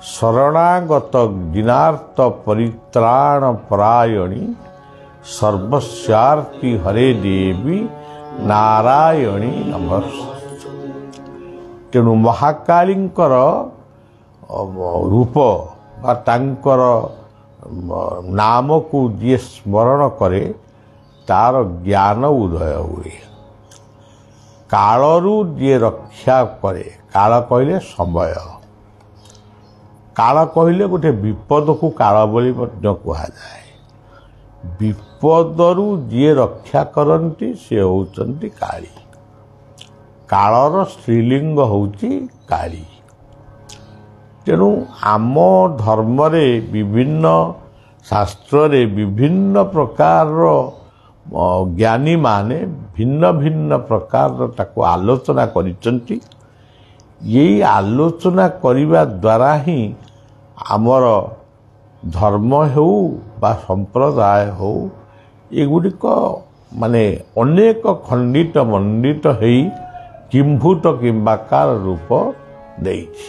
शरणागत दीनार्थ परित्राण परायणी सर्वस्यार्थी हरे देवी नारायणी नमस्ते। तेणु महाकालींकर रूप बा तांकर नाम को जी स्मरण करे तार ज्ञान उदय हुए। कालरू जी रक्षा करे, काल कहले समय, काल कहले गोटे विपद को काल बोली कहा जाए। विपदरू जी रक्षा करती से होचंती काली। कालर स्त्रीलिंग होची काली। तेणु आम धर्म रे विभिन्न शास्त्र रे विभिन्न प्रकार ज्ञानी माने भिन्न भिन्न प्रकार ताको आलोचना करिसंती। यही आलोचना करिबा द्वारा ही आमर धर्म हो बा संप्रदाय हो एगुड़िक माने अनेक खंडित मंडित हो किंभूत किंबाकार रूप देइछि।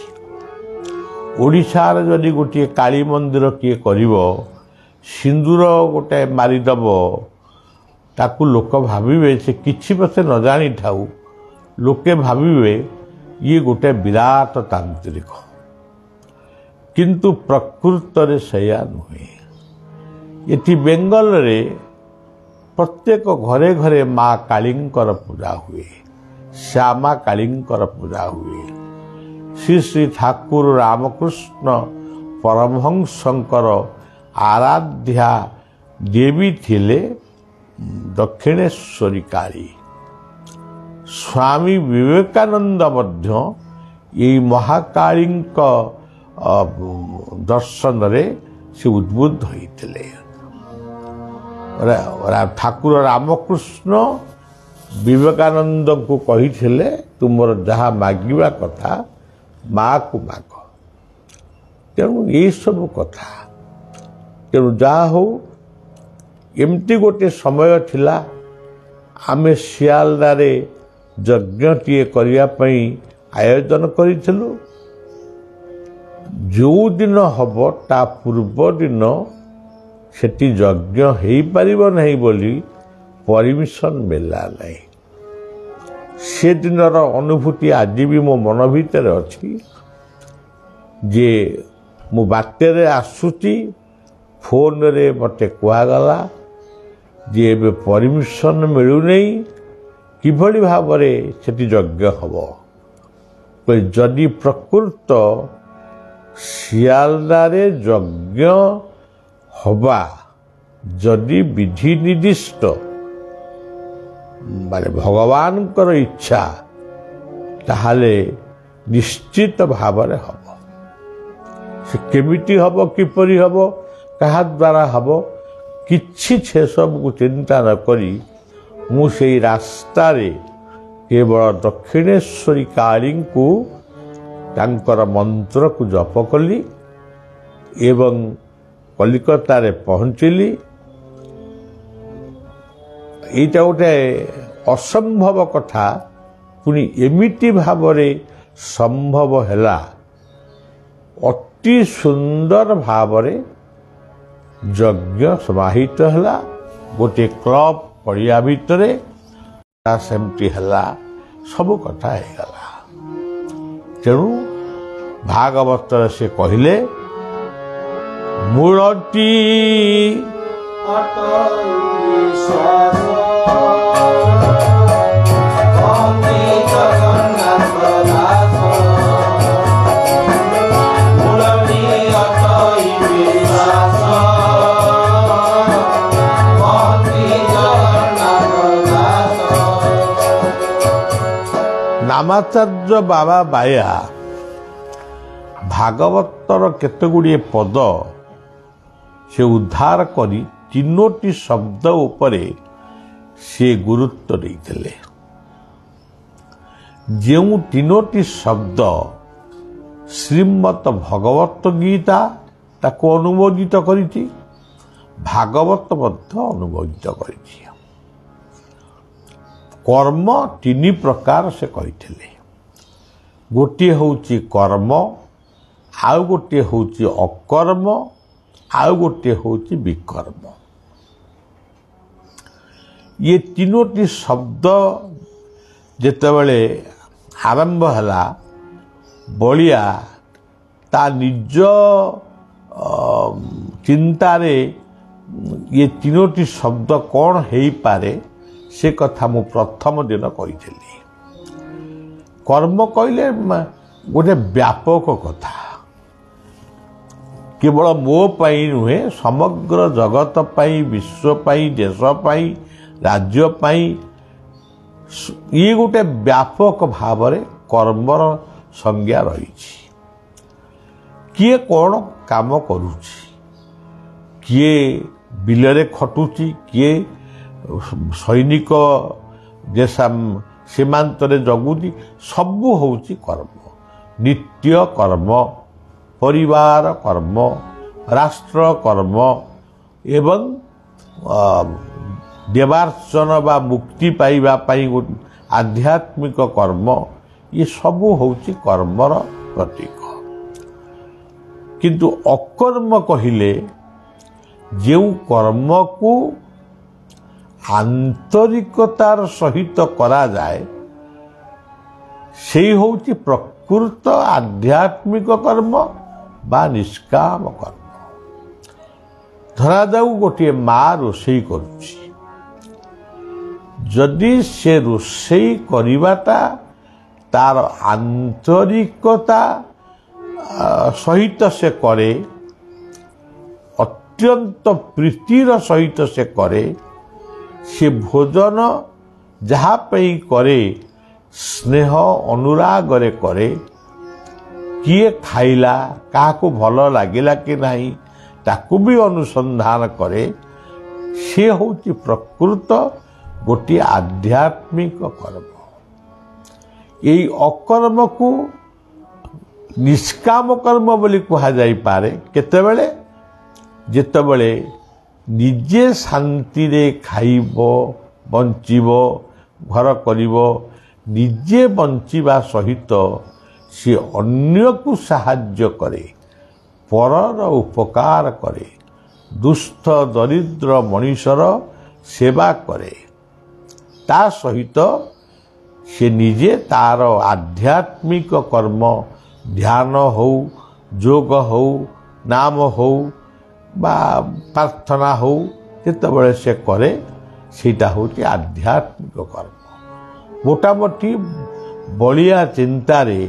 ओडिशार जदि गोटे काली मंदिर किए करिवो सिंदूर गोटे मारिदब ताकू लोक भाविबे से किछि बसे न जानी थाउ लोके भाविबे ये गोटे विराट तांत्रिक, किंतु प्रकृत रे सया नुहे। एटी बेंगल रे प्रत्येक घरे घरे माँ कालींकर पूजा हुए, श्यामा कालींकर पूजा हुए। श्री श्री ठाकुर रामकृष्ण परमहंसंकर आराध्या देवी थिले दक्षिणेश्वरी काली। स्वामी विवेकानंद मध्य यही महाकाली दर्शन रे से उद्बुद्ध होते। ठाकुर रामकृष्ण विवेकानंद को कही तुमर जहाँ मागिबा कथा माँ को माग। तेणु ये सब कथा तेणु जहाँ हो एमती गोटे समय थिला आमे सियालदारे यज्ञटीए करिया पई आयोजन करिथिलु। जो दिन हब ता पूर्व दिन सेठी यज्ञ हेई परिबो नहीं बोली परमिशन मिला नहीं। से दिनर अनुभूति आज भी मो मन भीतर अच्छी जे मु बाटे आसुची फोन रे मते कहगला जे एबे परमिशन मिलू नहीं किभली भावरे सेठी यज्ञ हब। जदि प्रकृत सियालदारे यज्ञ हवा जदि विधि निर्दिष्ट माने भगवान कर इच्छा ताहाले निश्चित भावरे हब। से केमिति हब किपरि हब कहा द्वारा हब किछि छे सब को चिंता न करी मु सेई रास्ता रे केवल दक्षिणेश्वरी काली को तांकर मंत्र को जप कली एवं कलिकता रे पहुंचली। एटा गोटे असंभव कथा पुनी एमिति भावरे संभव हैला। अति सुंदर भावरे यज्ञ समाहित हैला गोटे क्लब पड़िया भितरे सेमती हैला सब कथा है गला। तेणु भागवत से कहले मूलटी नामाचार्य बाबा बाया भागवतर केतगुड़िए पद से उद्धार करी तीनोटी शब्द उपरे से गुरुत्व देते। जो तीनोटी शब्द श्रीमद भगवत गीता ताको अनुमोदित करिछि, भागवत मध्य अनुमोदित करिछि। कर्म तीन प्रकार से कही गोटे हूँ कर्म ଆଉ ଗୋଟିଏ ହେଉଛି ଅକର୍ମ, ଆଉ ଗୋଟିଏ ହେଉଛି ବିକର୍ମ। ଇଏ ତିନୋଟି ଶବ୍ଦ ଯେତେବେଳେ ଆରମ୍ଭ ହେଲା, ବଳିଆ ତା ନିଜ ଚିନ୍ତାରେ ଇଏ ତିନୋଟି ଶବ୍ଦ କ'ଣ ହେଇପାରେ ସେ କଥା ମୁଁ ପ୍ରଥମ ଦିନ କହିଥିଲି। କର୍ମ କହିଲେ ଗୋଟେ ବ୍ୟାପକ କଥା, କେବଳ ମୋ ପାଇଁ ନୁହେଁ, ସମଗ୍ର ଜଗତ ପାଇଁ, ବିଶ୍ୱ ପାଇଁ, ଦେଶ ପାଇଁ, ରାଜ୍ୟ ପାଇଁ ଇଏ ଗୋଟେ ବ୍ୟାପକ ଭାବରେ କର୍ମର ସଂଜ୍ଞା ରହିଛି। କିଏ କ'ଣ କାମ କରୁଛି, କିଏ ବିଲରେ ଖଟୁଛି, କିଏ ସୈନିକ ସୀମାନ୍ତରେ ଜଗୁଛି, ସବୁ ହେଉଛି କର୍ମ। ନିତ୍ୟ କର୍ମ, ପରିବାର କର୍ମ, ରାଷ୍ଟ୍ର କର୍ମ ଏବଂ ଦେବାର୍ଚନ ବା ମୁକ୍ତି ପାଇବା ପାଇଁ ଆଧ୍ୟାତ୍ମିକ କର୍ମ, ଇଏ ସବୁ ହେଉଛି କର୍ମର ପ୍ରତୀକ। କିନ୍ତୁ ଅକର୍ମ କହିଲେ ଯେଉଁ କର୍ମକୁ ଆନ୍ତରିକତାର ସହିତ କରାଯାଏ ସେଇ ହେଉଛି ପ୍ରକୃତ ଆଧ୍ୟାତ୍ମିକ କର୍ମ ବା ନିଷ୍କାମ କର୍ମ। ଧରାଯାଉ ଗୋଟିଏ ମା ରୋଷେଇ କରୁଛି, ଯଦି ସେ ରୋଷେଇ କରିବାଟା ତାର ଆନ୍ତରିକତା ସହିତ ସେ କରେ, ଅତ୍ୟନ୍ତ ପ୍ରୀତିର ସହିତ ସେ କରେ, ସେ ଭୋଜନ ଯାହା ପାଇଁ କରେ ସ୍ନେହ ଅନୁରାଗରେ କରେ, କିଏ ଖାଇଲା, କାହାକୁ ଭଲ ଲାଗିଲା କି ନାହିଁ ତାକୁ ବି ଅନୁସନ୍ଧାନ କରେ, ସେ ହେଉଛି ପ୍ରକୃତ ଗୋଟିଏ ଆଧ୍ୟାତ୍ମିକ କର୍ମ। ଏଇ ଅକର୍ମକୁ ନିଷ୍କାମ କର୍ମ ବୋଲି କୁହାଯାଇପାରେ କେତେବେଳେ, ଯେତେବେଳେ ନିଜେ ଶାନ୍ତିରେ ଖାଇବ, ବଞ୍ଚିବ, ଘର କରିବ, ନିଜେ ବଞ୍ଚିବା ସହିତ ସେ ଅନ୍ୟକୁ ସାହାଯ୍ୟ କରେ, ପରର ଉପକାର କରେ, ଦୁସ୍ଥ ଦରିଦ୍ର ମଣିଷର ସେବା କରେ, ତା ସହିତ ସେ ନିଜେ ତାର ଆଧ୍ୟାତ୍ମିକ କର୍ମ, ଧ୍ୟାନ ହଉ, ଯୋଗ ହଉ, ନାମ ହଉ ବା ପ୍ରାର୍ଥନା ହଉ, ଯେତେବେଳେ ସେ କରେ ସେଇଟା ହେଉଛି ଆଧ୍ୟାତ୍ମିକ କର୍ମ। ମୋଟାମୋଟି ବଳିଆ ଚିନ୍ତାରେ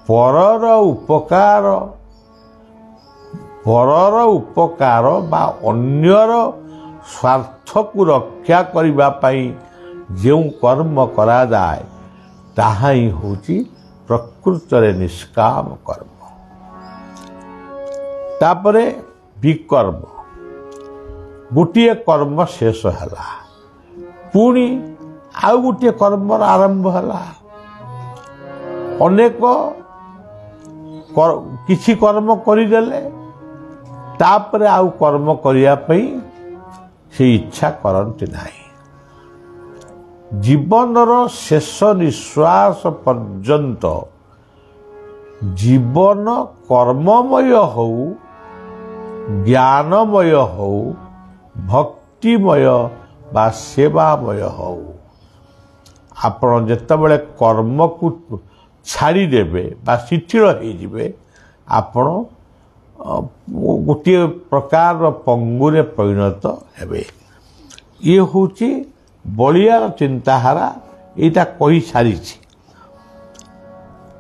ପରର ଉପକାର ବା ଅନ୍ୟର ସ୍ୱାର୍ଥକୁ ରକ୍ଷା କରିବା ପାଇଁ ଯେଉଁ କର୍ମ କରାଯାଏ ତାହା ହିଁ ହେଉଛି ପ୍ରକୃତରେ ନିଷ୍କାମ କର୍ମ। ତାପରେ ବିକର୍ମ, ଗୋଟିଏ କର୍ମ ଶେଷ ହେଲା, ପୁଣି ଆଉ ଗୋଟିଏ କର୍ମର ଆରମ୍ଭ ହେଲା। ଅନେକ କିଛି କର୍ମ କରିଦେଲେ ତାପରେ ଆଉ କର୍ମ କରିବା ପାଇଁ ସେ ଇଚ୍ଛା କରନ୍ତି ନାହିଁ। ଜୀବନର ଶେଷ ନିଶ୍ୱାସ ପର୍ଯ୍ୟନ୍ତ ଜୀବନ କର୍ମମୟ ହଉ, ଜ୍ଞାନମୟ ହଉ, ଭକ୍ତିମୟ ବା ସେବାମୟ ହଉ, ଆପଣ ଯେତେବେଳେ କର୍ମକୁ ଛାଡ଼ିଦେବେ ବା ଶିଥିଳ ହେଇଯିବେ, ଆପଣ ଗୋଟିଏ ପ୍ରକାରର ପଙ୍ଗୁରେ ପରିଣତ ହେବେ। ଇଏ ହେଉଛି ବଳିଆର ଚିନ୍ତାଧାରା, ଏଇଟା କହିସାରିଛି।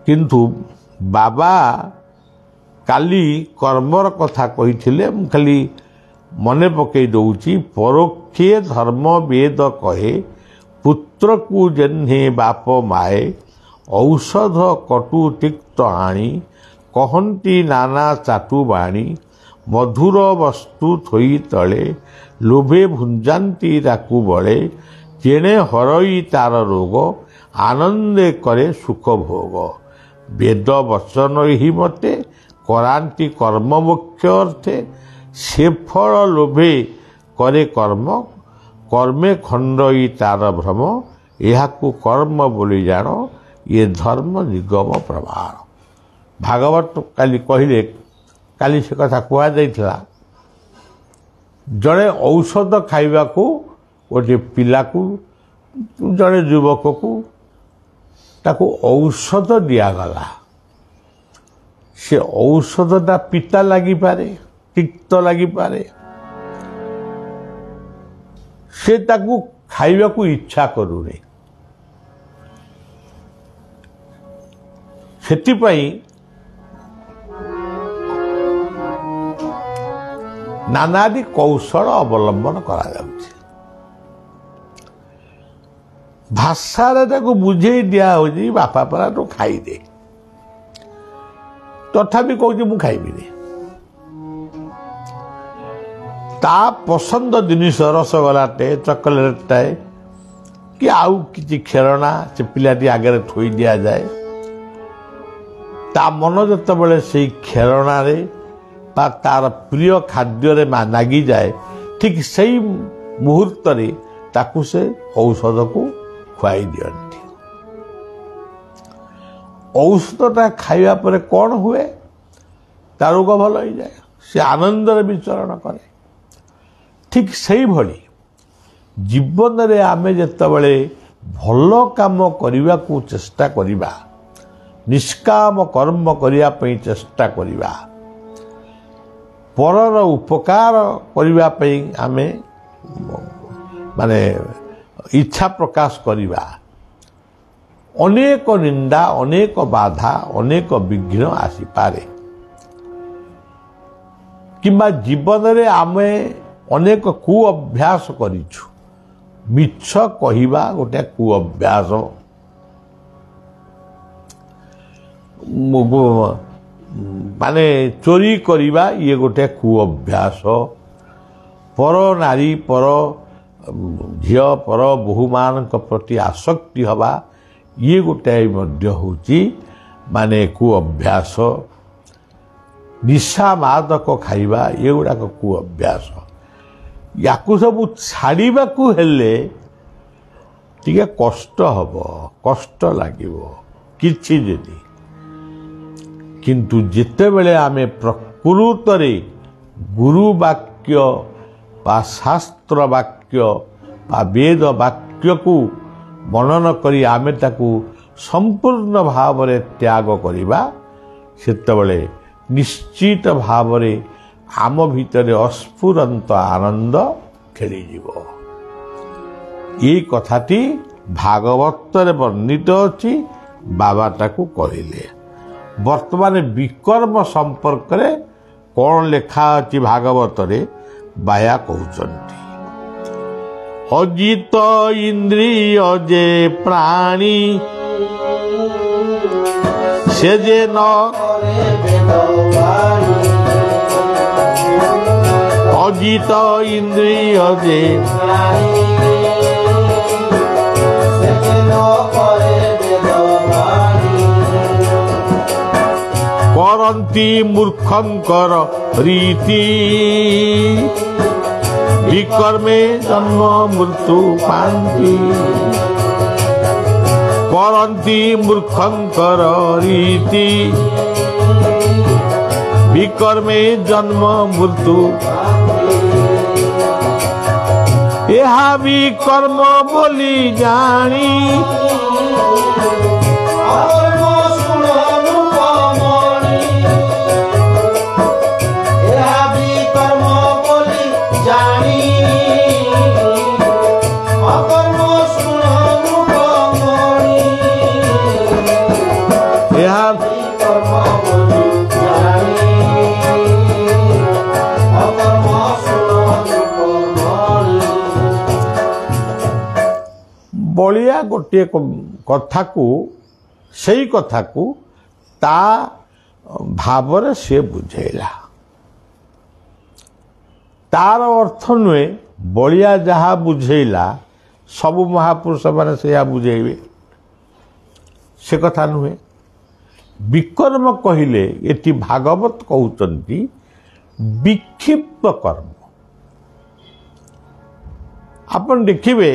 କିନ୍ତୁ ବାବା କାଲି କର୍ମର କଥା କହିଥିଲେ, ମୁଁ ଖାଲି ମନେ ପକାଇ ଦେଉଛି। ପରୋକ୍ଷେ ଧର୍ମ ବେଦ କହେ, ପୁତ୍ରକୁ ଜେହ୍ନେ ବାପ ମାଏ, ଔଷଧ କଟୁ ତିକ୍ତ ଆଣି, କହନ୍ତି ନାନା ଚାଟୁ ବାଣୀ, ମଧୁର ବସ୍ତୁ ଥୋଇ ତଳେ, ଲୋଭେ ଭୁଞ୍ଜାନ୍ତି ତାକୁ ବଳେ, ତେଣେ ହରଇ ତାର ରୋଗ, ଆନନ୍ଦେ କରେ ସୁଖ ଭୋଗ। ବେଦ ବଚନ ଏହି ମତେ, କରାନ୍ତି କର୍ମ ମୁଖ୍ୟ ଅର୍ଥେ, ସେ ଫଳ ଲୋଭେ କରେ କର୍ମ, କର୍ମେ ଖଣ୍ଡଇ ତାର ଭ୍ରମ, ଏହାକୁ କର୍ମ ବୋଲି ଜାଣ, ଇଏ ଧର୍ମ ନିଗମ ପ୍ରମାଣ। भागवत काली कहले काली से कथा कहुला जड़े औषध खाइबा को गोटे पिला को जड़े युवक को ताको औषध दिगला से औषधटा पिता लगी पारे तिक्त लगी पारे से ताको खाइबा को इच्छा करूनी सेतिपाई नानादि कौशल अवलंबन करा जाउछि भाषा ताको बुझे दिया होजी बापा परा तो खाई दे तथापि कहूँ मु खाइबिनी ता पसंद जिनिस रसगोलाटे चॉकलेटटाए कि आउ किछि खेलना से पिलाटी आगे थोई दिया जाए ता मन जतबेले से खेलना रे बा तार प्रिय खाद्य रे नागी जाए ठीक सही मुहूर्त रे ताकू से औषध को खुआई दियंती औषधटा खाइबा परे कौन हुए ता रोग भल हो जाए से आनंद विचरण करे ठीक सही भली जीवन रे आमे जतबेले भल काम करने को चेष्टा करिबा निष्काम कर्म करिया पई चेष्टा करिबा परर उपकार करिबा पई आमे माने इच्छा प्रकाश करिबा अनेक निंदा अनेक बाधा अनेक विघ्न आसी पारे किंबा जीवन रे आमे अनेक कु अभ्यास करिछु मिछ कहिबा गोटे कु अभ्यास माने चोरी करिबा ये गोटे कु अभ्यास पर नारी पर झियो पर बहुमान प्रति आसक्ति हवा ये गोटे मध्य होची माने कु अभ्यास निशा मादक खाइबा ये गुड़ाक कु अभ्यास याकू सब छाड़ीबा को हेले टिके कष्ट हबो कष्ट लागिवो किछि जदि किंतु जिते बेले आमे प्रकृत रे गुरु वाक्य बा शास्त्र वाक्य बा वेद वाक्य को मनन करी आमे ताकू संपूर्ण भाव रे त्याग करिबा सेतबेले निश्चित भाव रे आम भितरे अस्फुरंत आनंद खेली जीवो ये कथाटी भागवत रे वर्णित अछि बाबा ताकू कहिले वर्तमान विकर्म संपर्क रे कौन लेखा अछि भागवत रे बाया कहउचंती अजित इंद्रिय जे प्राणी से जे न अजित इंद्रिय जे करंती मूर्खंकर रीति विकर्मे जन्म मृत्यु पांति करंती मूर्खंकर रीति विकर्मे जन्म मृत्यु यहा विकर्म बोली जानी बलिया गोटे कथा को सही कथा को ता भाव से बुझेला तार अर्थ नुहे बलिया जहा बुझेला सबु महापुरुष माने से बुझेबे से कथा नुहे विकर्म कहिले एटी भागवत कहउचंती विक्षिप्त कर्म आपण देखिबे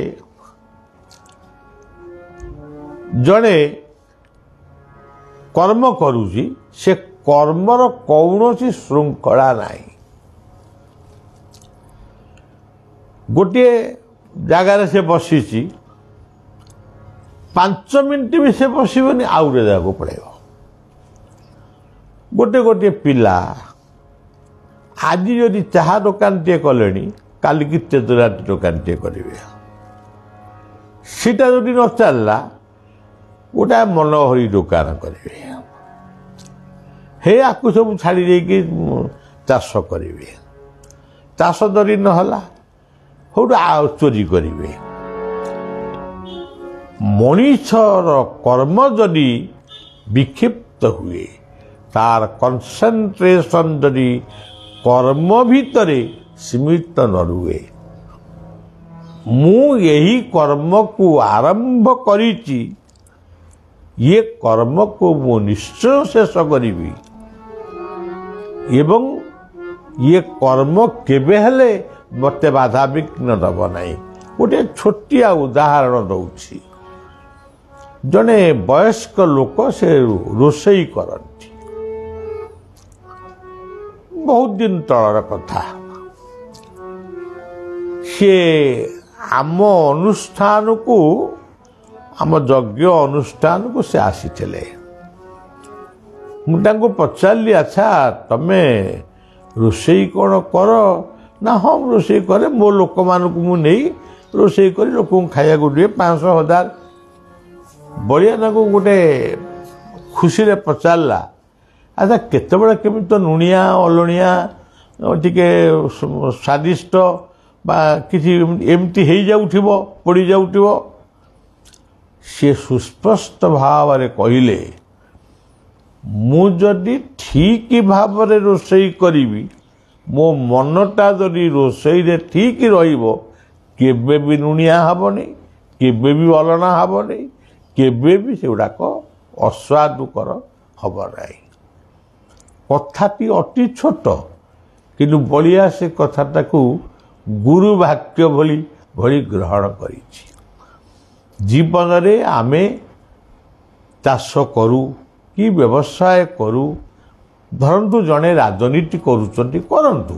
जड़े କର୍ମ କରୁଛି ସେ କର୍ମର କୌଣସି ଶୃଙ୍ଖଳା ନାହିଁ। ଗୋଟିଏ ଜାଗାରେ ସେ ବସିଛି, 5 ମିନିଟ୍ ବି ସେ ବସିବନି, ଆଉ ଗୋଟେ ଜାଗାକୁ ପଳେଇବ। ଗୋଟିଏ ପିଲା ଆଜି ଯଦି ଚାହା ଦୋକାନଟିଏ କଲେଣି, କାଲିକି ତେଜରାତି ଦୋକାନଟିଏ କରିବେ। ସେଟା ଯଦି ନ ଚାଲିଲା, ଗୋଟାଏ ମନୋହରି ଦୋକାନ କରିବେ। ଆକୁ ସବୁ ଛାଡ଼ି ଦେଇକି ଚାଷ କରିବେ। ଚାଷ ଯଦି ନହେଲା, ହଉଠୁ ଆଉ ଚୋରି କରିବେ। ମଣିଷର କର୍ମ ଯଦି ବିକ୍ଷିପ୍ତ ହୁଏ, ତାର କନସେନ୍ଟ୍ରେସନ୍ ଯଦି କର୍ମ ଭିତରେ ସୀମିତ ନ ରୁହେ, ମୁଁ ଏହି କର୍ମକୁ ଆରମ୍ଭ କରିଛି, ଇଏ କର୍ମକୁ ମୁଁ ନିଶ୍ଚୟ ଶେଷ କରିବି ଏବଂ ଇଏ କର୍ମ କେବେ ହେଲେ ମୋତେ ବାଧାବିଘ୍ନ ଦେବ ନାହିଁ। ଗୋଟିଏ ଛୋଟିଆ ଉଦାହରଣ ଦେଉଛି। ଜଣେ ବୟସ୍କ ଲୋକ ସେ ରୋଷେଇ କରନ୍ତି। ବହୁତ ଦିନ ତଳର କଥା। ସିଏ ଆମ ଅନୁଷ୍ଠାନକୁ, ଆମ ଯଜ୍ଞ ଅନୁଷ୍ଠାନକୁ ସେ ଆସିଥିଲେ। ମୁଁ ତାଙ୍କୁ ପଚାରିଲି, ଆଚ୍ଛା ତମେ ରୋଷେଇ କ'ଣ କର? ନା ହଁ ମୁଁ ରୋଷେଇ କରେ। ମୋ ଲୋକମାନଙ୍କୁ ମୁଁ ନେଇ ରୋଷେଇ କରି ଲୋକଙ୍କୁ ଖାଇବାକୁ ଦିଏ, 500 1000। ବଳିଆ ତାଙ୍କୁ ଗୋଟେ ଖୁସିରେ ପଚାରିଲା, ଆଚ୍ଛା କେତେବେଳେ କେମିତି ତ ଲୁଣିଆ ଅଲୁଣିଆ ଟିକେ ସ୍ୱାଦିଷ୍ଟ ବା କିଛି ଏମିତି ହେଇଯାଉଥିବ, ପଡ଼ିଯାଉଥିବ। ସେ ସୁସ୍ପଷ୍ଟ ଭାବରେ କହିଲେ, ମୁଁ ଯଦି ଠିକ୍ ଭାବରେ ରୋଷେଇ କରିବି, ମୋ ମନଟା ଯଦି ରୋଷେଇରେ ଠିକ୍ ରହିବ, କେବେ ବି ଲୁଣିଆ ହେବନି, କେବେ ବି ଅଲଣା ହେବନି, କେବେ ବି ସେଗୁଡ଼ାକ ଅସ୍ୱାଦୁକର ହେବ ନାହିଁ। କଥାଟି ଅତି ଛୋଟ, କିନ୍ତୁ ବଳିଆ ସେ କଥାଟାକୁ ଗୁରୁ ବାକ୍ୟ ଭଳି ଗ୍ରହଣ କରିଛି। ଜୀବନରେ ଆମେ ଚାଷ କରୁ କି ବ୍ୟବସାୟ କରୁ, ଧରନ୍ତୁ ଜଣେ ରାଜନୀତି କରୁଛନ୍ତି, କରନ୍ତୁ,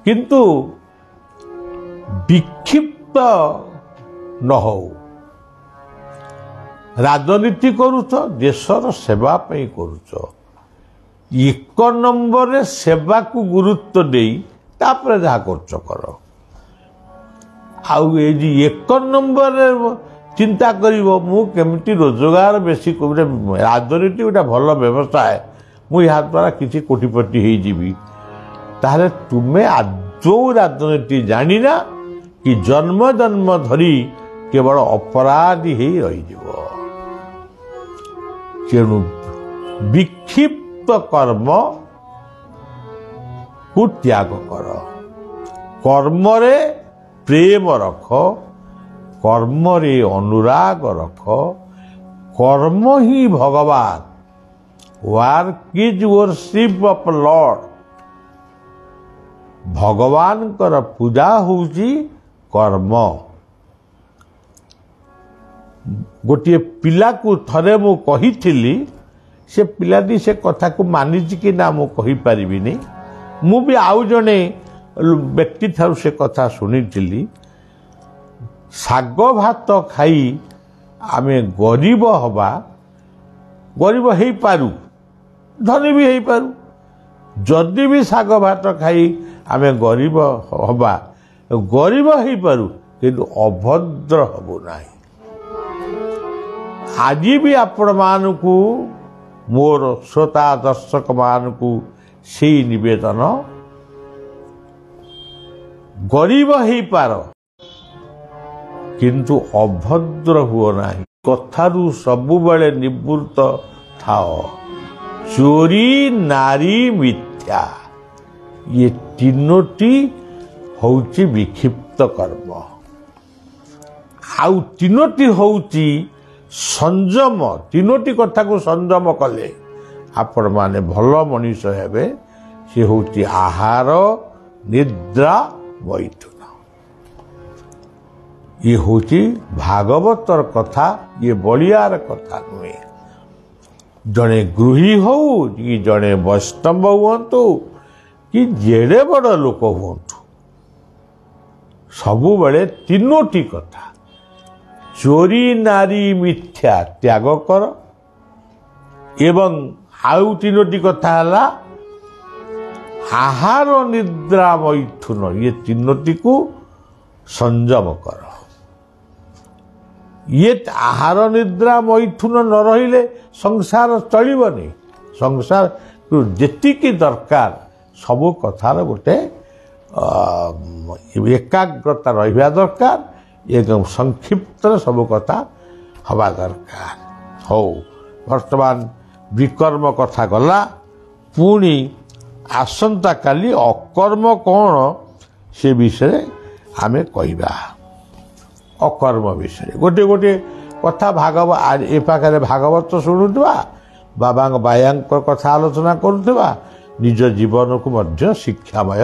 କିନ୍ତୁ ବିକ୍ଷିପ୍ତ ନ ହଉ। ରାଜନୀତି କରୁଛ, ଦେଶର ସେବା ପାଇଁ କରୁଛ, 1 ନମ୍ବରରେ ସେବାକୁ ଗୁରୁତ୍ୱ ଦେଇ ତାପରେ ଯାହା କରୁଛ କର। ଆଉ ଏ ଯେ 1 ନମ୍ବରରେ ଚିନ୍ତା କରିବ ମୁଁ କେମିତି ରୋଜଗାର ବେଶୀ, ରାଜନୀତି ଗୋଟେ ଭଲ ବ୍ୟବସାୟ, ମୁଁ ଏହା ଦ୍ୱାରା କିଛି କୋଟିପତି ହେଇଯିବି, ତାହେଲେ ତୁମେ ଆଦୌ ରାଜନୀତି ଜାଣିନା କି ଜନ୍ମ ଜନ୍ମ ଧରି କେବଳ ଅପରାଧୀ ହେଇ ରହିଯିବ। ତେଣୁ ବିକ୍ଷିପ୍ତ କର୍ମକୁ ତ୍ୟାଗ କର, କର୍ମରେ ପ୍ରେମ ରଖ, କର୍ମରେ ଅନୁରାଗ ରଖ। କର୍ମ ହିଁ ଭଗବାନ। Work is worship of Lord. ଭଗବାନଙ୍କର ପୂଜା ହେଉଛି କର୍ମ। ଗୋଟିଏ ପିଲାକୁ ଥରେ ମୁଁ କହିଥିଲି, ସେ ପିଲାଟି ସେ କଥାକୁ ମାନିଛି କି ନା ମୁଁ କହିପାରିବିନି। ମୁଁ ବି ଆଉ ଜଣେ ବ୍ୟକ୍ତି ଠାରୁ ସେ କଥା ଶୁଣିଥିଲି। ଶାଗ ଭାତ ଖାଇ ଆମେ ଗରିବ ହେବା, ଗରିବ ହେଇପାରୁ, ଧନୀ ବି ହେଇପାରୁ। ଯଦି ବି ଶାଗ ଭାତ ଖାଇ ଆମେ ଗରିବ ହେବା, ଗରିବ ହେଇପାରୁ, କିନ୍ତୁ ଅଭଦ୍ର ହେବୁ ନାହିଁ। ଆଜି ବି ଆପଣମାନଙ୍କୁ, ମୋର ଶ୍ରୋତା ଦର୍ଶକମାନଙ୍କୁ ସେଇ ନିବେଦନ, ଗରିବ ହେଇପାର କିନ୍ତୁ ଅଭଦ୍ର ହୁଅ ନାହିଁ। କଥାରୁ ସବୁବେଳେ ନିବୃତ୍ତ ଥାଅ। ଚୋରି, ନାରୀ, ମିଥ୍ୟା, ଇଏ 3ଟି ହେଉଛି ବିକ୍ଷିପ୍ତ କର୍ମ। ଆଉ 3ଟି ହେଉଛି ସଂଯମ। 3ଟି କଥାକୁ ସଂଯମ କଲେ ଆପଣମାନେ ଭଲ ମଣିଷ ହେବେ। ସେ ହେଉଛି ଆହାର, ନିଦ୍ରା, ମୈଥୁନ। ଇଏ ହେଉଛି ଭାଗବତର କଥା, ଇଏ ବଳିଆର କଥା ନୁହେଁ। ଜଣେ ଗୃହୀ ହଉ କି ଜଣେ ବୈଷ୍ଣବ ହୁଅନ୍ତୁ କି ଯେଡ଼େ ବଡ଼ ଲୋକ ହୁଅନ୍ତୁ, ସବୁବେଳେ ତିନୋଟି କଥା, ଚୋରି ନାରୀ ମିଥ୍ୟା ତ୍ୟାଗ କର, ଏବଂ ଆଉ ତିନୋଟି କଥା ହେଲା ଆହାର ନିଦ୍ରା ମୈଥୁନ, ଇଏ ତିନୋଟିକୁ ସଂଯମ କର। ଇଏ ଆହାର ନିଦ୍ରା ମୈଥୁନ ନ ରହିଲେ ସଂସାର ଚଳିବନି। ସଂସାର ଯେତିକି ଦରକାର ସବୁ କଥାର ଗୋଟେ ଏକାଗ୍ରତା ରହିବା ଦରକାର ଏବଂ ସଂକ୍ଷିପ୍ତରେ ସବୁ କଥା ହେବା ଦରକାର। ହଉ, ବର୍ତ୍ତମାନ ବିକର୍ମ କଥା ଗଲା, ପୁଣି ଆସନ୍ତାକାଲି ଅକର୍ମ କ'ଣ ସେ ବିଷୟରେ ଆମେ କହିବା। ଅକର୍ମ ବିଷୟରେ ଗୋଟିଏ କଥା ଏ ପାଖରେ ଭାଗବତ ଶୁଣୁଥିବା, ବାୟାଙ୍କ କଥା ଆଲୋଚନା କରୁଥିବା, ନିଜ ଜୀବନକୁ ମଧ୍ୟ ଶିକ୍ଷାମୟ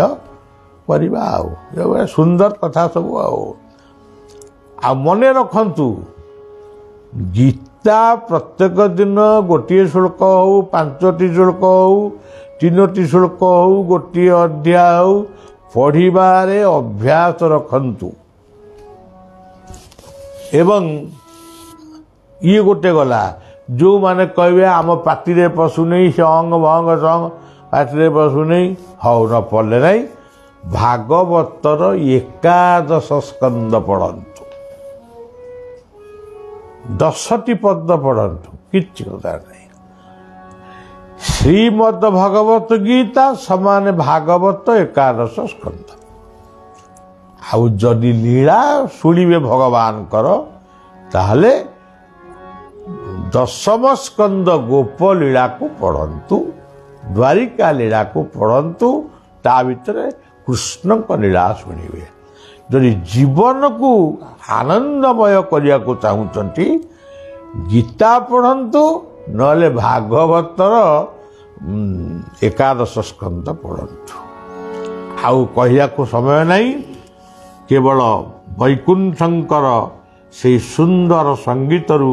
କରିବା। ଆଉ ସୁନ୍ଦର କଥା ସବୁ। ଆଉ ମନେ ରଖନ୍ତୁ, ଗୀତା ପ୍ରତ୍ୟେକ ଦିନ ଗୋଟିଏ ଶ୍ଲୋକ ହଉ, 5ଟି ଶ୍ଲୋକ ହଉ, 3ଟି ଶ୍ଲୋକ ହଉ, ଗୋଟିଏ ଅଧ୍ୟାୟ ହଉ, ପଢ଼ିବାରେ ଅଭ୍ୟାସ ରଖନ୍ତୁ। ଏବଂ ଇଏ ଗୋଟେ ଗଲା, ଯେଉଁମାନେ କହିବେ ଆମ ପାଟିରେ ପଶୁନେଇ, ସେ ଅଙ୍ଗ ଭଙ୍ଗ ସଙ୍ଗ ପାଟିରେ ପଶୁନେଇ, ହଉ ନ ପଢ଼ିଲେ ନାହିଁ, ଭାଗବତର 11 ସ୍କନ୍ଦ ପଢ଼ନ୍ତୁ, 10ଟି ପଦ ପଢ଼ନ୍ତୁ, କିଛି କଥା ନାହିଁ। ଶ୍ରୀମଦ ଭଗବତ ଗୀତା ସମାନ ଭାଗବତ 11 ସ୍କନ୍ଦ। ଆଉ ଯଦି ଲୀଳା ଶୁଣିବେ ଭଗବାନଙ୍କର, ତାହେଲେ 10ମ ସ୍କନ୍ଦ ଗୋପ ଲୀଳାକୁ ପଢ଼ନ୍ତୁ, ଦ୍ୱାରିକା ଲୀଳାକୁ ପଢ଼ନ୍ତୁ, ତା ଭିତରେ କୃଷ୍ଣଙ୍କ ଲୀଳା ଶୁଣିବେ। ଯଦି ଜୀବନକୁ ଆନନ୍ଦମୟ କରିବାକୁ ଚାହୁଁଛନ୍ତି, ଗୀତା ପଢ଼ନ୍ତୁ, ନହେଲେ ଭାଗବତର 11 ସ୍କନ୍ଦ ପଢ଼ନ୍ତୁ। ଆଉ କହିବାକୁ ସମୟ ନାହିଁ, କେବଳ ବୈକୁଣ୍ଠଙ୍କର ସେହି ସୁନ୍ଦର ସଙ୍ଗୀତରୁ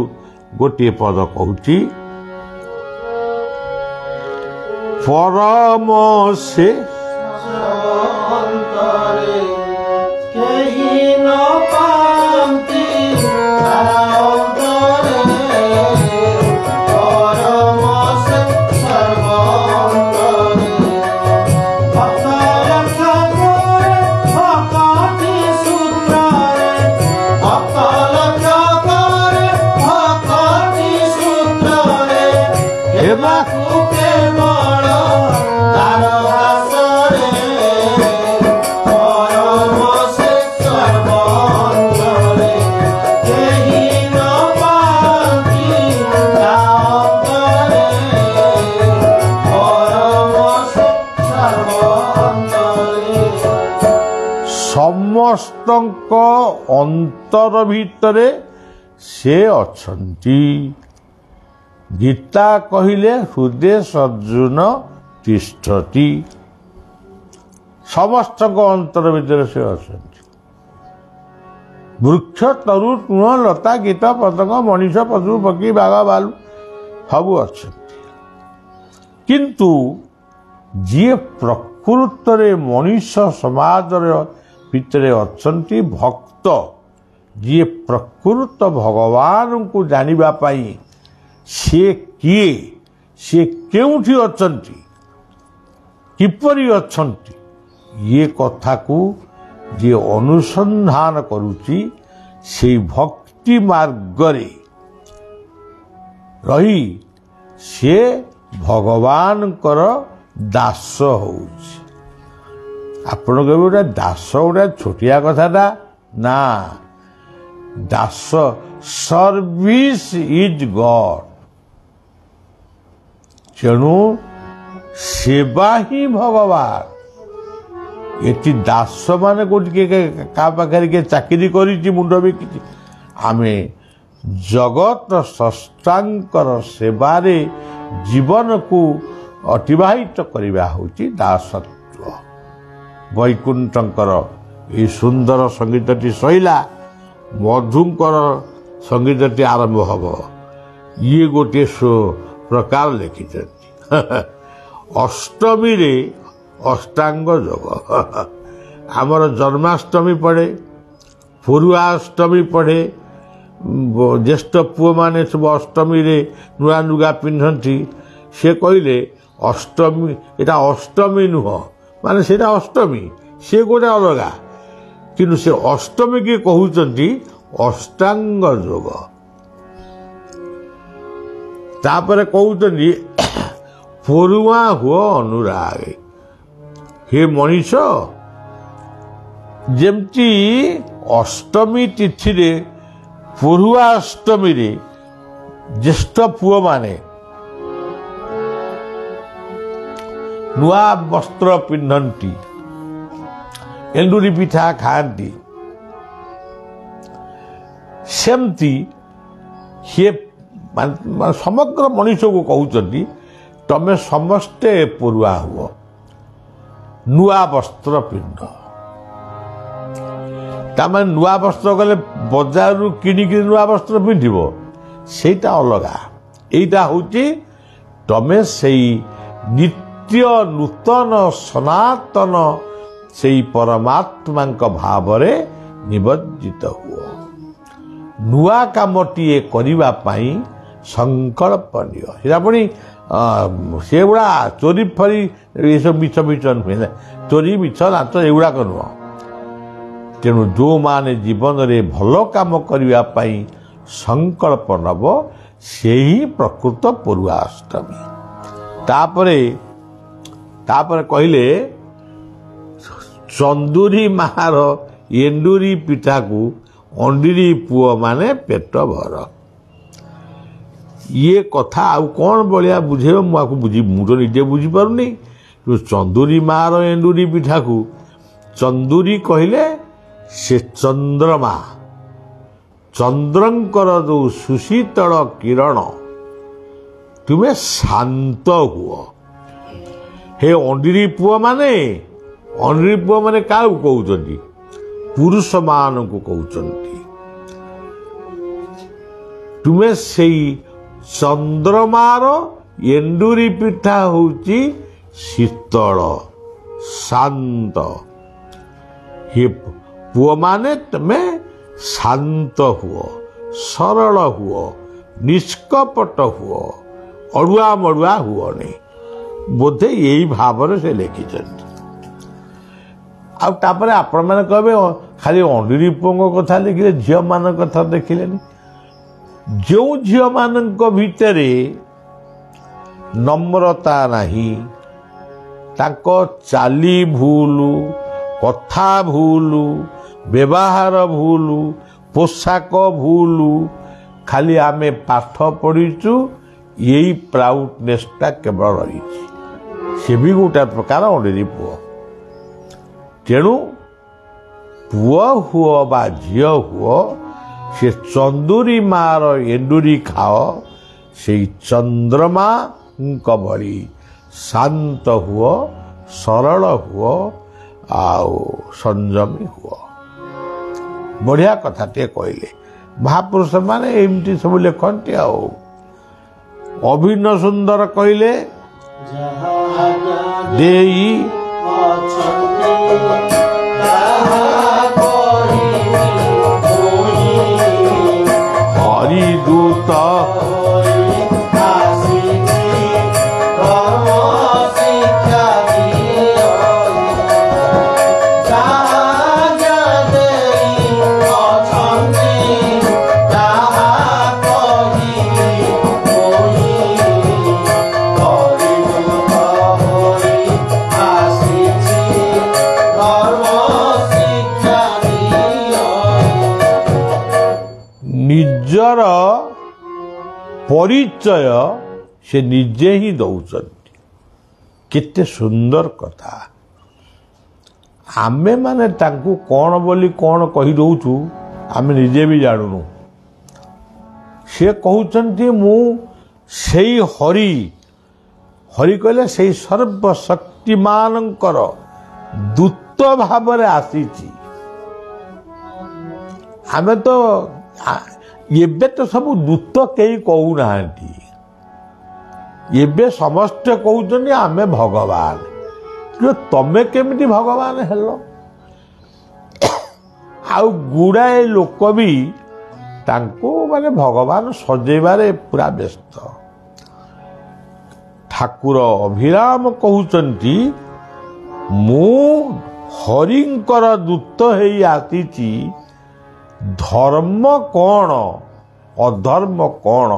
ଗୋଟିଏ ପଦ କହୁଛି, ପରମ ସେ ସମସ୍ତଙ୍କ ଅନ୍ତର ଭିତରେ ସେ ଅଛନ୍ତି। ଗୀତା କହିଲେ ହୃଦୟ ସର୍ଜୁନ ତିଷ୍ଠତି, ସମସ୍ତଙ୍କ ଅନ୍ତର ଭିତରେ ସେ ଅଛନ୍ତି। ବୃକ୍ଷ ତରୁ ତୃଣ ଲତା କୀଟ ପତଙ୍ଗ ମଣିଷ ପଶୁ ପକ୍ଷୀ ବାଘ ଭାଲୁ ସବୁ ଅଛନ୍ତି। କିନ୍ତୁ ଯିଏ ପ୍ରକୃତରେ ମଣିଷ ସମାଜର ଭିତରେ ଅଛନ୍ତି, ଭକ୍ତ, ଯିଏ ପ୍ରକୃତ ଭଗବାନଙ୍କୁ ଜାଣିବା ପାଇଁ ସେ କିଏ, ସେ କେଉଁଠି ଅଛନ୍ତି, କିପରି ଅଛନ୍ତି, ଇଏ କଥାକୁ ଯିଏ ଅନୁସନ୍ଧାନ କରୁଛି, ସେଇ ଭକ୍ତି ମାର୍ଗରେ ରହି ସେ ଭଗବାନଙ୍କର ଦାସ ହେଉଛି। ଆପଣ କହିବେ ଗୋଟେ ଦାସ ଗୋଟେ ଛୋଟିଆ କଥାଟା, ନା, ଦାସ ସର୍ଭିସ ଇଜ୍ ଗଡ୍। ତେଣୁ ସେବା ହିଁ ଭଗବାନ। ଏଠି ଦାସ ମାନେ କୋଉଠି କାହା ପାଖରେ କିଏ ଚାକିରି କରିଛି, ମୁଣ୍ଡ ବିକିଛି। ଆମେ ଜଗତ ସ୍ରଷ୍ଟାଙ୍କର ସେବାରେ ଜୀବନକୁ ଅତିବାହିତ କରିବା ହେଉଛି ଦାସତ୍ୱ। ବୈକୁଣ୍ଠଙ୍କର ଏହି ସୁନ୍ଦର ସଙ୍ଗୀତଟି ସରିଲା, ମଧୁଙ୍କର ସଙ୍ଗୀତଟି ଆରମ୍ଭ ହେବ। ଇଏ ଗୋଟିଏ ପ୍ରକାର ଲେଖିଛନ୍ତି। ଅଷ୍ଟମୀରେ ଅଷ୍ଟାଙ୍ଗ ଯୋଗ। ଆମର ଜନ୍ମାଷ୍ଟମୀ ପଡ଼େ, ପୂର୍ବାଷ୍ଟମୀ ପଡ଼େ, ଜ୍ୟେଷ୍ଠ ପୁଅମାନେ ସବୁ ଅଷ୍ଟମୀରେ ନୂଆ ଲୁଗା ପିନ୍ଧନ୍ତି। ସେ କହିଲେ ଅଷ୍ଟମୀ, ଏଇଟା ଅଷ୍ଟମୀ ନୁହଁ, ମାନେ ସେଇଟା ଅଷ୍ଟମୀ, ସେ ଗୋଟେ ଅଲଗା, କିନ୍ତୁ ସେ ଅଷ୍ଟମୀକି କହୁଛନ୍ତି ଅଷ୍ଟାଙ୍ଗ ଯୋଗ। ତାପରେ କହୁଛନ୍ତି ପୋରୁଆ ହୁଅ ଅନୁରାଗ। ହେ ମଣିଷ, ଯେମିତି ଅଷ୍ଟମୀ ତିଥିରେ ପୂର୍ବାଷ୍ଟମୀରେ ଜ୍ୟେଷ୍ଠ ପୁଅମାନେ ନୂଆ ବସ୍ତ୍ର ପିନ୍ଧନ୍ତି, ଏଣ୍ଡୁରି ପିଠା ଖାଆନ୍ତି, ସେମିତି ସିଏ ସମଗ୍ର ମଣିଷକୁ କହୁଛନ୍ତି ତମେ ସମସ୍ତେ ପୋରୁଆ ହୁଅ, ନୂଆ ବସ୍ତ୍ର ପିନ୍ଧ। ତାମାନେ ନୂଆ ବସ୍ତ୍ର ଗଲେ ବଜାରରୁ କିଣିକି ନୂଆ ବସ୍ତ୍ର ପିନ୍ଧିବ, ସେଇଟା ଅଲଗା। ଏଇଟା ହେଉଛି ତମେ ସେଇ ନିତ୍ୟ ନୂତନ ସନାତନ ସେଇ ପରମାତ୍ମାଙ୍କ ଭାବରେ ନିବଜ୍ଜିତ ହୁଅ। ନୂଆ କାମଟିଏ କରିବା ପାଇଁ ସଂକଳ୍ପ ନିଅ। ସେଟା ପୁଣି ସେଗୁଡ଼ା ଚୋରି ଫରି ଏସବୁ ମିଛ ମିଛ ନୁହେଁ, ଚୋରି ମିଛ ନାଚ ଏଗୁଡ଼ାକ ନୁହଁ। ତେଣୁ ଯେଉଁମାନେ ଜୀବନରେ ଭଲ କାମ କରିବା ପାଇଁ ସଂକଳ୍ପ ନେବ, ସେହି ପ୍ରକୃତ ପୂର୍ବାଷ୍ଟମୀ। ତାପରେ କହିଲେ ଚନ୍ଦୁରୀ ମାହାର ଏଣ୍ଡୁରି ପିଠାକୁ ଅଣ୍ଡିରି ପୁଅମାନେ ପେଟ ଭର। ଇଏ କଥା ଆଉ କ'ଣ ଭଳିଆ ବୁଝେଇବ, ମୁଁ ତ ନିଜେ ବୁଝିପାରୁନି। ଚନ୍ଦୁରୀ ମାର ଏଣ୍ଡୁରି ପିଠାକୁ, ଚନ୍ଦୁରୀ କହିଲେ ସେ ଚନ୍ଦ୍ରମା, ଚନ୍ଦ୍ରଙ୍କର ଯେଉଁ ସୁଶୀତଳ କିରଣ, ତୁମେ ଶାନ୍ତ ହୁଅ। ହେ ଅଣ୍ଡିରି ପୁଅମାନେ କାହାକୁ କହୁଛନ୍ତି? ପୁରୁଷମାନଙ୍କୁ କହୁଛନ୍ତି। ତୁମେ ସେଇ ଚନ୍ଦ୍ରମାର ଏଣ୍ଡୁରି ପିଠା ହେଉଛି ଶୀତଳ, ଶାନ୍ତ। ହେ ପୁଅମାନେ ତମେ ଶାନ୍ତ ହୁଅ, ସରଳ ହୁଅ, ନିଷ୍କପଟ ହୁଅ, ଅଡ଼ୁଆ ମଡ଼ୁଆ ହୁଅନି। ବୋଧେ ଏଇ ଭାବରେ ସେ ଲେଖିଛନ୍ତି। ଆଉ ତାପରେ ଆପଣମାନେ କହିବେ ଖାଲି ଅଣ୍ଡିରି ପୁଅଙ୍କ କଥା ଲେଖିଲେ, ଝିଅମାନଙ୍କ କଥା ଦେଖିଲେନି। ଯେଉଁ ଝିଅମାନଙ୍କ ଭିତରେ ନମ୍ରତା ନାହିଁ, ତାଙ୍କ ଚାଲି ଭୁଲ, କଥା ଭୁଲ, ବ୍ୟବହାର ଭୁଲ, ପୋଷାକ ଭୁଲ, ଖାଲି ଆମେ ପାଠ ପଢ଼ିଛୁ, ଏଇ ପ୍ରାଉଡନେସଟା କେବଳ ରହିଛି। ସେ ବି ଗୋଟେ ପ୍ରକାର ଅଣ୍ଡିରି ପୁଅ। ତେଣୁ ପୁଅ ହୁଅ ବା ଝିଅ ହୁଅ, ସେ ଚନ୍ଦୁରୀ ମାର ଏଣ୍ଡୁରି ଖାଅ, ସେଇ ଚନ୍ଦ୍ରମାଙ୍କ ଭଳି ଶାନ୍ତ ହୁଅ, ସରଳ ହୁଅ, ଆଉ ସଂଯମୀ ହୁଅ। ବଢ଼ିଆ କଥାଟିଏ କହିଲେ। ମହାପୁରୁଷମାନେ ଏମିତି ସବୁ ଲେଖନ୍ତି। ଆଉ ଅଭିନ୍ନ ସୁନ୍ଦର କହିଲେ ଦେଇ ହରିଦୂତ ନିଜର ପରିଚୟ ସେ ନିଜେ ହିଁ ଦେଉଛନ୍ତି। କେତେ ସୁନ୍ଦର କଥା। ଆମେମାନେ ତାଙ୍କୁ କ'ଣ ବୋଲି କ'ଣ କହିଦେଉଛୁ, ଆମେ ନିଜେ ବି ଜାଣୁନୁ। ସେ କହୁଛନ୍ତି ମୁଁ ସେଇ ହରି କହିଲେ ସେଇ ସର୍ବଶକ୍ତିମାନଙ୍କର ଦୂତ ଭାବରେ ଆସିଛି। ଆମେ ତ ଏବେ ତ ସବୁ ଦୂତ କେହି କହୁନାହାନ୍ତି। ଏବେ ସମସ୍ତେ କହୁଛନ୍ତି ଆମେ ଭଗବାନ, କିନ୍ତୁ ତମେ କେମିତି ଭଗବାନ ହେଲ? ଆଉ ଗୁଡ଼ାଏ ଲୋକ ବି ତାଙ୍କୁ ମାନେ ଭଗବାନ ସଜେଇବାରେ ପୁରା ବ୍ୟସ୍ତ। ଠାକୁର ଅଭିରାମ କହୁଛନ୍ତି ମୁଁ ହରିଙ୍କର ଦୂତ ହେଇ ଆସିଛି, ଧର୍ମ କ'ଣ ଅଧର୍ମ କ'ଣ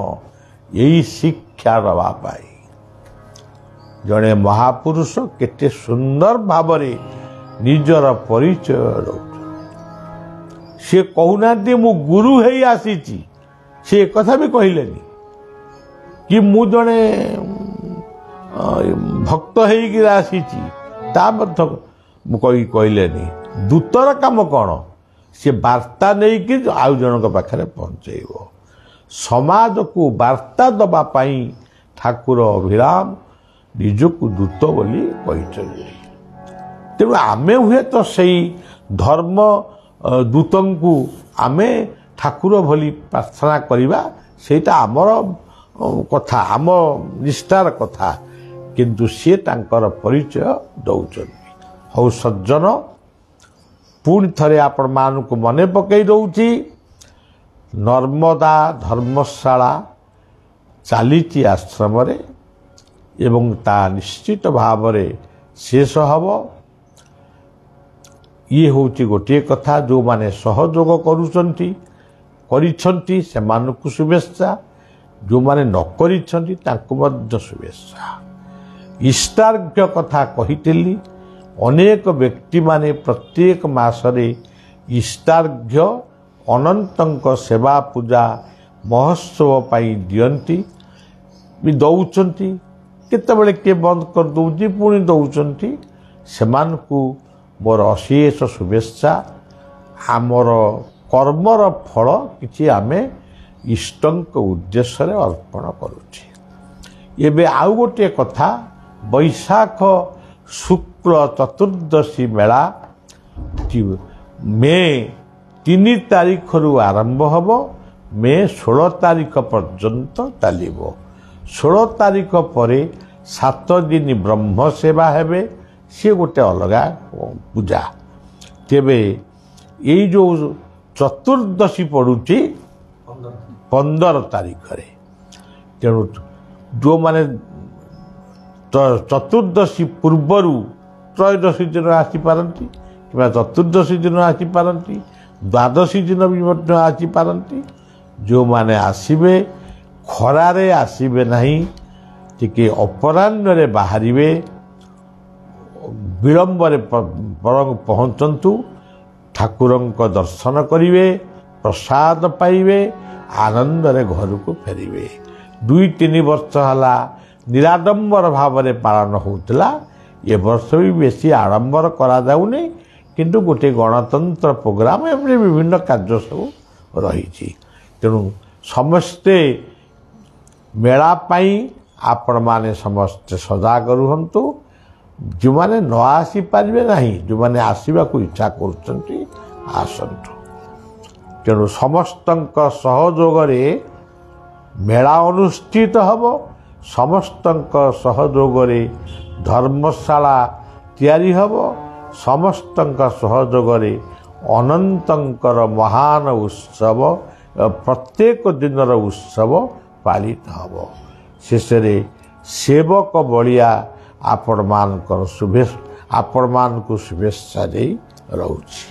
ଏଇ ଶିକ୍ଷା ଦେବା ପାଇଁ। ଜଣେ ମହାପୁରୁଷ କେତେ ସୁନ୍ଦର ଭାବରେ ନିଜର ପରିଚୟ ଦେଉଛନ୍ତି। ସେ କହୁନାହାନ୍ତି ମୁଁ ଗୁରୁ ହେଇ ଆସିଛି, ସେ କଥା ବି କହିଲେନି କି ମୁଁ ଜଣେ ଭକ୍ତ ହେଇକିରି ଆସିଛି, ତା ମଧ୍ୟ କହିଲେନି। ଦୂତର କାମ କ'ଣ? ସେ ବାର୍ତ୍ତା ନେଇକି ଆଉ ଜଣଙ୍କ ପାଖରେ ପହଞ୍ଚେଇବ। ସମାଜକୁ ବାର୍ତ୍ତା ଦେବା ପାଇଁ ଠାକୁର ଅଭିରାମ ନିଜକୁ ଦୂତ ବୋଲି କହିଛନ୍ତି। ତେଣୁ ଆମେ ହୁଏତ ସେଇ ଧର୍ମ ଦୂତଙ୍କୁ ଆମେ ଠାକୁର ଭଳି ପ୍ରାର୍ଥନା କରିବା, ସେଇଟା ଆମର କଥା, ଆମ ନିଷ୍ଠାର କଥା, କିନ୍ତୁ ସିଏ ତାଙ୍କର ପରିଚୟ ଦେଉଛନ୍ତି। ହଉ ସଜ୍ଜନ, ପୁଣି ଥରେ ଆପଣମାନଙ୍କୁ ମନେ ପକାଇ ଦେଉଛି, ନର୍ମଦା ଧର୍ମଶାଳା ଚାଲିଛି ଆଶ୍ରମରେ ଏବଂ ତା ନିଶ୍ଚିତ ଭାବରେ ଶେଷ ହେବ। ଇଏ ହେଉଛି ଗୋଟିଏ କଥା। ଯେଉଁମାନେ ସହଯୋଗ କରିଛନ୍ତି ସେମାନଙ୍କୁ ଶୁଭେଚ୍ଛା, ଯେଉଁମାନେ ନ କରିଛନ୍ତି ତାଙ୍କୁ ମଧ୍ୟ ଶୁଭେଚ୍ଛା। ଇଷ୍ଟାର୍ଘ୍ୟ କଥା କହିଥିଲି। ଅନେକ ବ୍ୟକ୍ତିମାନେ ପ୍ରତ୍ୟେକ ମାସରେ ଇଷ୍ଟାର୍ଘ୍ୟ ଅନନ୍ତଙ୍କ ସେବା ପୂଜା ମହୋତ୍ସବ ପାଇଁ ଦିଅନ୍ତି ବି ଦେଉଛନ୍ତି। କେତେବେଳେ କିଏ ବନ୍ଦ କରିଦେଉଛି, ପୁଣି ଦେଉଛନ୍ତି। ସେମାନଙ୍କୁ ମୋର ଅଶେଷ ଶୁଭେଚ୍ଛା। ଆମର କର୍ମର ଫଳ କିଛି ଆମେ ଇଷ୍ଟଙ୍କ ଉଦ୍ଦେଶ୍ୟରେ ଅର୍ପଣ କରୁଛେ। ଏବେ ଆଉ ଗୋଟିଏ କଥା, ବୈଶାଖ ଶୁକ୍ଳ ଚତୁର୍ଦ୍ଦଶୀ ମେଳା ମେ 3 ତାରିଖରୁ ଆରମ୍ଭ ହେବ, ମେ 16 ତାରିଖ ପର୍ଯ୍ୟନ୍ତ ଚାଲିବ। 16 ତାରିଖ ପରେ 7 ଦିନ ବ୍ରହ୍ମ ସେବା ହେବେ, ସିଏ ଗୋଟେ ଅଲଗା ପୂଜା। ତେବେ ଏଇ ଯେଉଁ ଚତୁର୍ଦ୍ଦଶୀ ପଡ଼ୁଛି 15 ତାରିଖରେ, ତେଣୁ ଯେଉଁମାନେ ଚତୁର୍ଦ୍ଦଶୀ ପୂର୍ବରୁ ତ୍ରୟୋଦଶୀ ଦିନ ଆସିପାରନ୍ତି କିମ୍ବା ଚତୁର୍ଦ୍ଦଶୀ ଦିନ ଆସିପାରନ୍ତି, ଦ୍ୱାଦଶୀ ଦିନ ବି ମଧ୍ୟ ଆସିପାରନ୍ତି। ଯେଉଁମାନେ ଆସିବେ ଖରାରେ ଆସିବେ ନାହିଁ, ଟିକେ ଅପରାହ୍ନରେ ବାହାରିବେ, ବିଳମ୍ବରେ ପହଞ୍ଚନ୍ତୁ, ଠାକୁରଙ୍କ ଦର୍ଶନ କରିବେ, ପ୍ରସାଦ ପାଇବେ, ଆନନ୍ଦରେ ଘରକୁ ଫେରିବେ। 2-3 ବର୍ଷ ହେଲା ନିରାଡମ୍ବର ଭାବରେ ପାଳନ ହେଉଥିଲା, ଏ ବର୍ଷ ବି ବେଶୀ ଆଡ଼ମ୍ବର କରାଯାଉନି, କିନ୍ତୁ ଗୋଟିଏ ଗଣତନ୍ତ୍ର ପ୍ରୋଗ୍ରାମ, ଏମିତି ବିଭିନ୍ନ କାର୍ଯ୍ୟ ସବୁ ରହିଛି। ତେଣୁ ସମସ୍ତେ ମେଳା ପାଇଁ ଆପଣମାନେ ସମସ୍ତେ ସଜାଗ ରୁହନ୍ତୁ। ଯେଉଁମାନେ ନ ଆସିପାରିବେ ନାହିଁ, ଯେଉଁମାନେ ଆସିବାକୁ ଇଚ୍ଛା କରୁଛନ୍ତି ଆସନ୍ତୁ। ତେଣୁ ସମସ୍ତଙ୍କ ସହଯୋଗରେ ମେଳା ଅନୁଷ୍ଠିତ ହେବ, ସମସ୍ତଙ୍କ ସହଯୋଗରେ ଧର୍ମଶାଳା ତିଆରି ହେବ, ସମସ୍ତଙ୍କ ସହଯୋଗରେ ଅନନ୍ତଙ୍କର ମହାନ ଉତ୍ସବ, ପ୍ରତ୍ୟେକ ଦିନର ଉତ୍ସବ ପାଳିତ ହେବ। ଶେଷରେ ସେବକ ବଳିଆ ଆପଣମାନଙ୍କୁ ଶୁଭେଚ୍ଛା ଦେଇ ରହୁଛି।